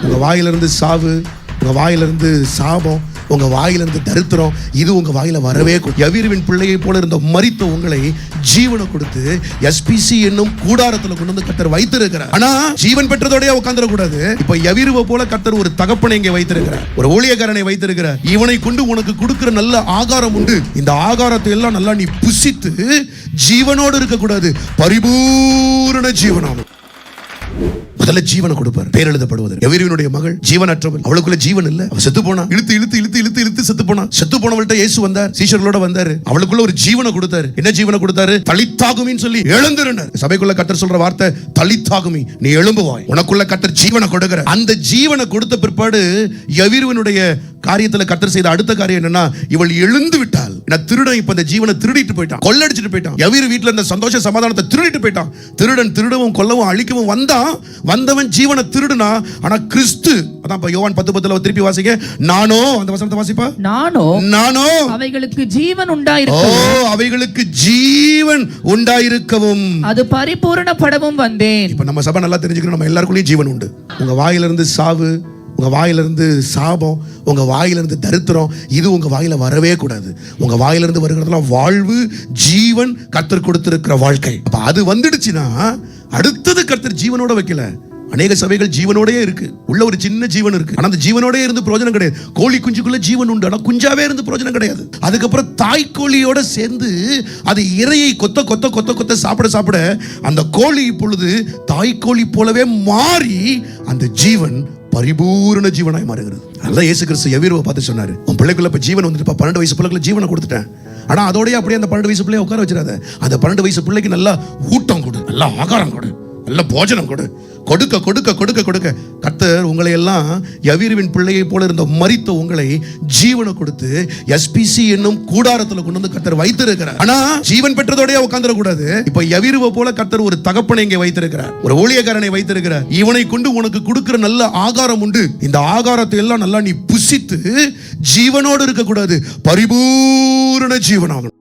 உங்க வாயிலிருந்து சாவு, உங்க வாயிலிருந்து சாபம், உங்க வாயிலிருந்து தரித்திரம், இது உங்க வாயில வரவே கூடாது. யவீருவின் பிள்ளையை போல இருந்த மரித்த உங்களை ஜீவனை கொடுத்து எஸ்பிசி என்னும் கூடாரத்துல கொண்டு வந்து கர்த்தர் வைத்திருக்கிறார். ஆனா ஜீவன் பெற்றதோடய உட்கார்ந்துட கூடாது. இப்ப யவீருவை போல கர்த்தர் ஒரு தகப்பனை இங்கே வைத்திருக்கிறார், ஒரு ஊழியக்காரனை வைத்திருக்கிறார். இவனை கொண்டு உனக்கு கொடுக்கிற நல்ல ஆகாரம் உண்டு. இந்த ஆகாரத்தை எல்லாம் நல்லா நீ புசித்து ஜீவனோடு இருக்க கூடாது, பரிபூரண ஜீவனாகும். முதல்ல ஜீவனை கொடுப்பார், பேர் எழுதப்படுவது. யவீருவினுடைய மகள் ஜீவனற்றவள், அவளுக்குள்ள ஜீவன் இல்ல, அவ செத்து போனா. இழுத்து செத்து போனா. செத்து போனவள்கிட்ட இயேசு வந்தார், சீஷர்களோட வந்தாரு. அவளுக்குள்ள ஒரு ஜீவனை கொடுத்தாரு. என்ன ஜீவனை கொடுத்தாரு? தளித்தாகுமின்னு சொல்லி எழுந்திருந்தார். சபைக்குள்ள கர்த்தர் சொல்ற வார்த்தை தளித்தாகுமி, நீ எழும்புவாய். உனக்குள்ள கர்த்தர் ஜீவனை கொடுக்கிற. அந்த ஜீவனை கொடுத்த பிற்பாடு யவீருவினுடைய காரியத்துல கர்த்தர் செய்த அடுத்த காரியம் என்னன்னா, இவள் எழுந்து விட்டாள். திருடன் இப்ப இந்த ஜீவனை திருடிட்டு போயிட்டான், கொள்ளடிச்சிட்டு போயிட்டான். யவீரு வீட்டுல இருந்த சந்தோஷ சமாதானத்தை திருடிட்டு போயிட்டான். திருடன் திருடவும் கொல்லவும் அழிக்கவும் வந்தவன் ஜீவனை திருடுனா. ஆனா கிறிஸ்து, அதான் யோவான் 10:10 திருப்பி வாசிங்க. நானோ, அந்த வசனத்தை வாசிப்பா. நானோ அவைகளுக்கு ஜீவன் உண்டாயிருக்கவும், அவைகளுக்கு ஜீவன் உண்டாயிருக்கவும், அது பரிபூரணப்படவும் வந்தேன். இப்ப நம்ம சபை நல்லா தெரிஞ்சுக்கணும், நம்ம எல்லாருக்குள்ளேயும் ஜீவன் உண்டு. உங்க வாயிலிருந்து சாவு, உங்க வாயிலிருந்து சாபம், உங்க வாயிலிருந்து தரித்திரம், இது உங்க வாயில வரவே கூடாது. உங்க வாயிலிருந்து வருகிறதெல்லாம் வாழ்வு, ஜீவன், கர்த்தர் கொடுத்திருக்கிற வாழ்க்கை. அப்ப அது வந்துடுச்சுன்னா அடுத்தது கர்த்தர் ஜீவனோட வைக்கல. அநேக சபைகள் ஜீவனோடயே இருக்கு, உள்ள ஒரு சின்ன ஜீவன் இருக்கு, ஆனா அந்த ஜீவனோடயே இருந்து பிரயோஜனம் கிடையாது. கோழி குஞ்சுக்குள்ள ஜீவன் உண்டு, ஆனா குஞ்சாவே இருந்து பிரயோஜனம் கிடையாது. அதுக்கப்புறம் தாய்க்கோழியோட சேர்ந்து அது இரையை கொத்த கொத்த கொத்த கொத்த சாப்பிட அந்த கோழி இப்பொழுது தாய்க்கோழி போலவே மாறி அந்த ஜீவன் பரிபூரண ஜீவனாய் மாறுகிறது. அதான் இயேசு கிறிஸ்து யவீருவை பார்த்து சொன்னாரு, உன் பிள்ளைக்குள்ள இப்ப ஜீவன் வந்துட்டு, 12 வயசு பிள்ளைக்குள்ள ஜீவனை கொடுத்துட்டேன். ஆனா அதோடய அப்படியே அந்த 12 வயசு பிள்ளைய உட்கார வச்சிடாத. அந்த 12 வயசு பிள்ளைக்கு நல்லா ஊட்டம் கொடு, நல்லா ஆகாரம் கொடு, நல்ல போஜனம் கொடு. கொடுக்க கொடுக்க கொடுக்க கொடுக்க கர்த்தர் உங்களை எல்லாம் யவீருவின் பிள்ளையை போல இருந்த மரித்த உங்களை ஜீவனை கொடுத்து எஸ்பிசி என்னும் கூடாரத்துல கொண்டு வந்து கர்த்தர் வைத்திருக்கிறார். ஆனா ஜீவன் பெற்றதோடய உட்கார்ந்துட கூடாது. இப்ப யவீருவை போல கர்த்தர் ஒரு தகப்பனை இங்கே வைத்திருக்கிறார், ஒரு ஊழியக்காரனை வைத்திருக்கிறார். இவனை கொண்டு உனக்கு கொடுக்கிற நல்ல ஆகாரம் உண்டு. இந்த ஆகாரத்தை எல்லாம் நல்லா நீ புசித்து ஜீவனோடு இருக்க கூடாது, பரிபூரண ஜீவனாகும்.